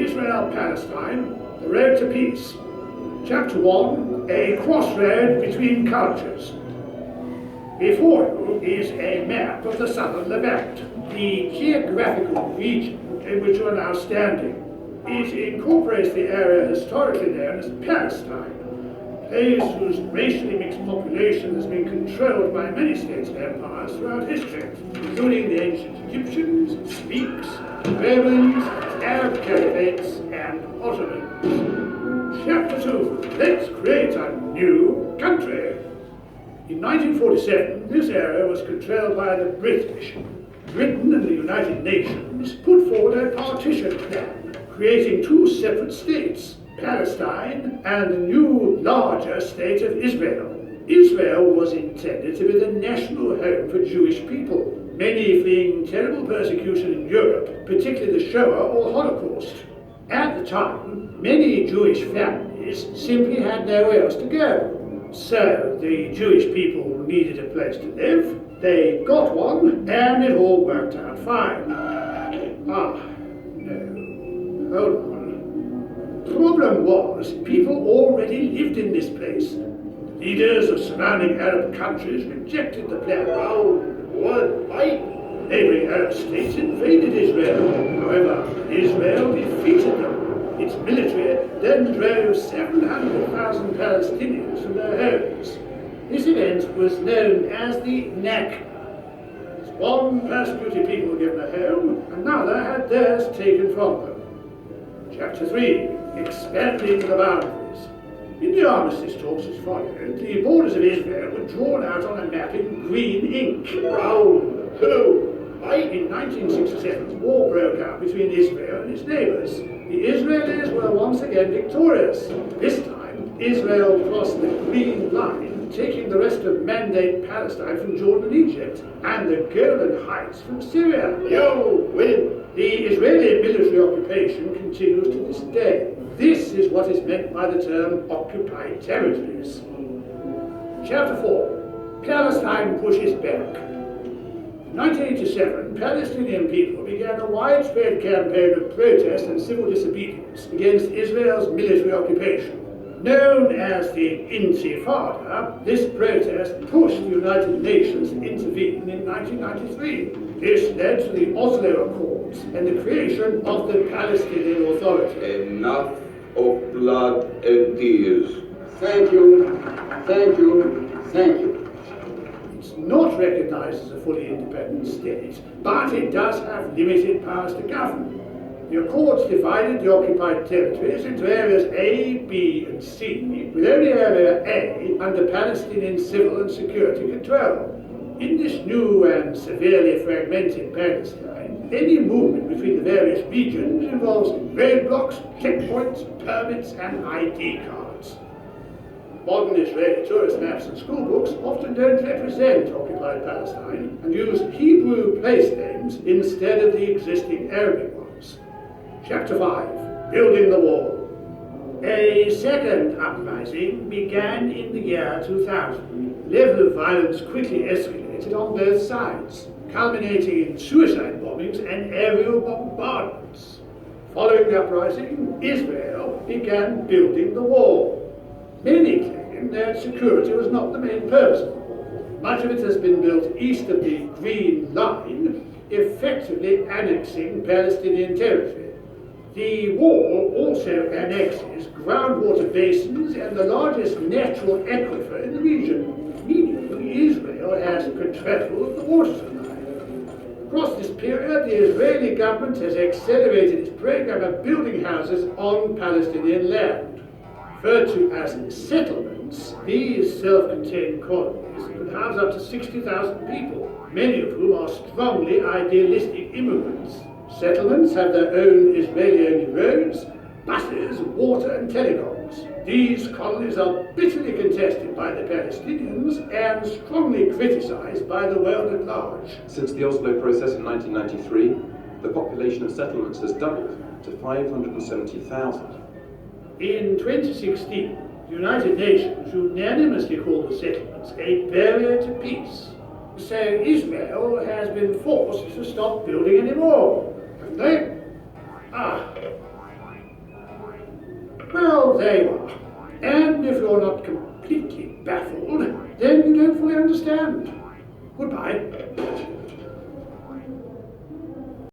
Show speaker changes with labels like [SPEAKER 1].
[SPEAKER 1] Israel-Palestine, the road to peace. Chapter 1, a crossroad between cultures. Before you is a map of the southern Levant, the geographical region in which you are now standing. It incorporates the area historically known as Palestine, a place whose racially mixed population has been controlled by many states and empires throughout history, including the ancient Egyptians, Greeks, Romans, Arab caliphates, and Ottomans. Chapter 2. Let's create a new country. In 1947, this area was controlled by the British. Britain and the United Nations put forward a partition plan, creating two separate states, Palestine and the new, larger state of Israel. Israel was intended to be the national home for Jewish people, many fleeing terrible persecution in Europe, particularly the Shoah or Holocaust. At the time, many Jewish families simply had nowhere else to go. So the Jewish people needed a place to live, they got one, and it all worked out fine. No, hold on. The problem was, people already lived in this place. Leaders of surrounding Arab countries rejected the plan. Neighboring Arab states invaded Israel. However, Israel defeated them. Its military then drove 700,000 Palestinians from their homes. This event was known as the Nakba. One persecuted people were given a home, another had theirs taken from them. Chapter 3. Expanding the boundaries. In the armistice talks as followed, the borders of Israel were drawn out on a map in green ink. In 1967, war broke out between Israel and its neighbors. The Israelis were once again victorious. This time, Israel crossed the green line, taking the rest of Mandate Palestine from Jordan and Egypt, and the Golan Heights from Syria. You win! The Israeli military occupation continues to this day. This is what is meant by the term occupied territories. Chapter 4. Palestine pushes back. In 1987, Palestinian people began a widespread campaign of protest and civil disobedience against Israel's military occupation. Known as the Intifada, this protest pushed the United Nations to intervene in 1993. This led to the Oslo Accords and the creation of the Palestinian Authority.
[SPEAKER 2] Enough of blood and tears.
[SPEAKER 3] Thank you, thank you, thank you.
[SPEAKER 1] It's not recognized as a fully independent state, but it does have limited powers to govern. The Accords divided the occupied territories into areas A, B, and C, with only area A under Palestinian civil and security control. In this new and severely fragmented Palestine, any movement between the various regions involves roadblocks, checkpoints, permits, and ID cards. Modern Israeli tourist maps and schoolbooks often don't represent occupied Palestine and use Hebrew place names instead of the existing Arabic ones. Chapter 5. Building the Wall. A second uprising began in the year 2000. The level of violence quickly escalated on both sides, culminating in suicide bombings and aerial bombardments. Following the uprising, Israel began building the wall. Many claim that security was not the main purpose of the wall. Much of it has been built east of the Green Line, effectively annexing Palestinian territory. The wall also annexes groundwater basins and the largest natural aquifer in the region, meaning Israel has control of the water supply. Across this period, the Israeli government has accelerated its program of building houses on Palestinian land. Referred to as settlements, these self-contained colonies could house up to 60,000 people, many of whom are strongly idealistic immigrants. Settlements have their own Israeli-only roads, buses, water and telecoms. These colonies are bitterly contested by the Palestinians and strongly criticized by the world at large.
[SPEAKER 4] Since the Oslo process in 1993, the population of settlements has doubled to 570,000.
[SPEAKER 1] In 2016, the United Nations unanimously called the settlements a barrier to peace. So Israel has been forced to stop building anymore, haven't they? Well, there you are. And if you're not completely baffled, then you don't fully understand. Goodbye.